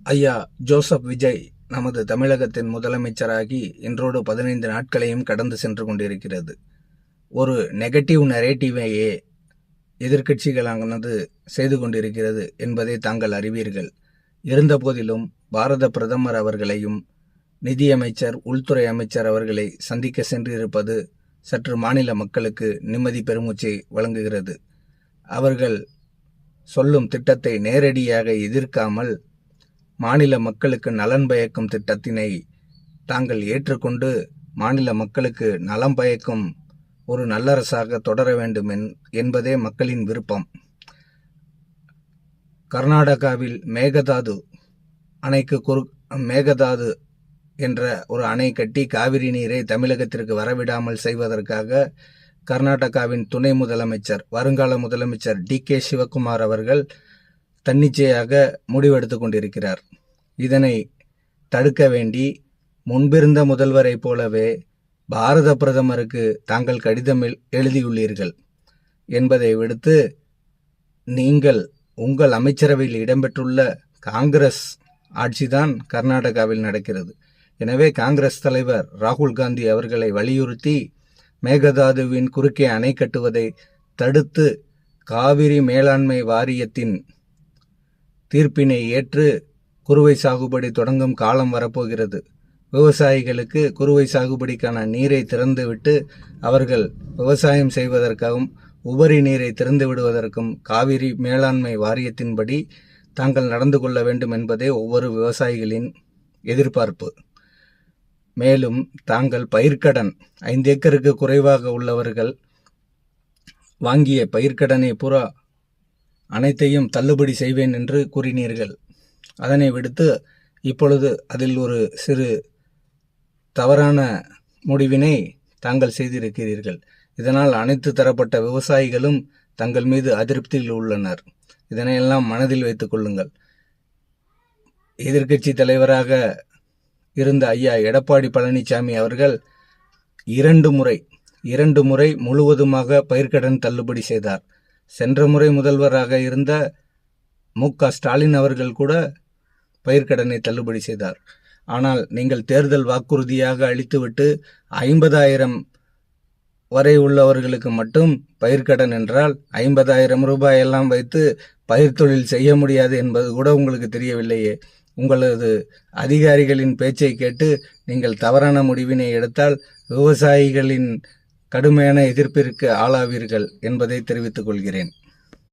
ஐயா ஜோசப் விஜய் நமது தமிழகத்தின் முதலமைச்சராகி இன்றோடு 15 நாட்களையும் கடந்து சென்று கொண்டிருக்கிறது. ஒரு நெகட்டிவ் நரேட்டிவையே எதிர்க்கட்சிகளானது செய்து கொண்டிருக்கிறது என்பதை தாங்கள் அறிவீர்கள். இருந்தபோதிலும் பாரத பிரதமர் அவர்களையும் நிதியமைச்சர், உள்துறை அமைச்சர் அவர்களை சந்திக்க சென்றிருப்பது சற்று மாநில மக்களுக்கு நிம்மதி பெருமூச்சை வழங்குகிறது. அவர்கள் சொல்லும் திட்டத்தை நேரடியாக எதிர்க்காமல் மாநில மக்களுக்கு நலன் பயக்கும் திட்டத்தினை தாங்கள் ஏற்றுக்கொண்டு மாநில மக்களுக்கு நலம் பயக்கும் ஒரு நல்லரசாக தொடர வேண்டும் என்பதே மக்களின் விருப்பம். கர்நாடகாவில் மேகதாது அணைக்கு மேகதாது என்ற ஒரு அணை கட்டி காவிரி நீரை தமிழகத்திற்கு வரவிடாமல் செய்வதற்காக கர்நாடகாவின் துணை முதலமைச்சர், வருங்கால முதலமைச்சர் டி.கே. சிவகுமார் அவர்கள் தன்னிச்சையாக முடிவெடுத்து கொண்டிருக்கிறார். இதனை தடுக்க வேண்டி முன்பிருந்த முதல்வரை போலவே பாரத பிரதமருக்கு தாங்கள் கடிதம் எழுதியுள்ளீர்கள் என்பதை விடுத்து, நீங்கள் உங்கள் அமைச்சரவையில் இடம்பெற்றுள்ள காங்கிரஸ் ஆட்சிதான் கர்நாடகாவில் நடக்கிறது. எனவே காங்கிரஸ் தலைவர் ராகுல் காந்தி அவர்களை வலியுறுத்தி மேகதாதுவின் குறுக்கே அணை கட்டுவதை தடுத்து காவிரி மேலாண்மை வாரியத்தின் தீர்ப்பினை ஏற்று குறுவை சாகுபடி தொடங்கும் காலம் வரப்போகிறது. விவசாயிகளுக்கு குறுவை சாகுபடிக்கான நீரை திறந்துவிட்டு அவர்கள் விவசாயம் செய்வதற்காகவும் உபரி நீரை திறந்து விடுவதற்கும் காவிரி மேலாண்மை வாரியத்தின்படி தாங்கள் நடந்து கொள்ள வேண்டும் என்பதே ஒவ்வொரு விவசாயிகளின் எதிர்பார்ப்பு. மேலும் தாங்கள் பயிர்க்கடன் 5 ஏக்கருக்கு குறைவாக உள்ளவர்கள் வாங்கிய பயிர்க்கடனை பூரா அனைத்தையும் தள்ளுபடி செய்வேன் என்று கூறினீர்கள். அதனை விடுத்து இப்பொழுது அதில் ஒரு சிறு தவறான முடிவினை தாங்கள் செய்திருக்கிறீர்கள். இதனால் அனைத்து தரப்பட்ட விவசாயிகளும் தங்கள் மீது அதிருப்தியில் உள்ளனர். இதனையெல்லாம் மனதில் வைத்துக் கொள்ளுங்கள். எதிர்க்கட்சி தலைவராக இருந்த ஐயா எடப்பாடி பழனிசாமி அவர்கள் 2 முறை முழுவதுமாக பயிர்க்கடன் தள்ளுபடி செய்தார். சென்ற முறை முதல்வராக இருந்த மு.க. ஸ்டாலின் அவர்கள் கூட பயிர்க்கடனை தள்ளுபடி செய்தார். ஆனால் நீங்கள் தேர்தல் வாக்குறுதியாக அளித்துவிட்டு 50,000 வரை உள்ளவர்களுக்கு மட்டும் பயிர்க்கடன் என்றால் 50,000 ரூபாயெல்லாம் வைத்து பயிர் தொழில் செய்ய முடியாது என்பது கூட உங்களுக்கு தெரியவில்லையே. உங்களது அதிகாரிகளின் பேச்சை கேட்டு நீங்கள் தவறான முடிவினை எடுத்தால் விவசாயிகளின் கடுமையான எதிர்ப்பிற்கு ஆளாவீர்கள் என்பதை தெரிவித்துக் கொள்கிறேன்.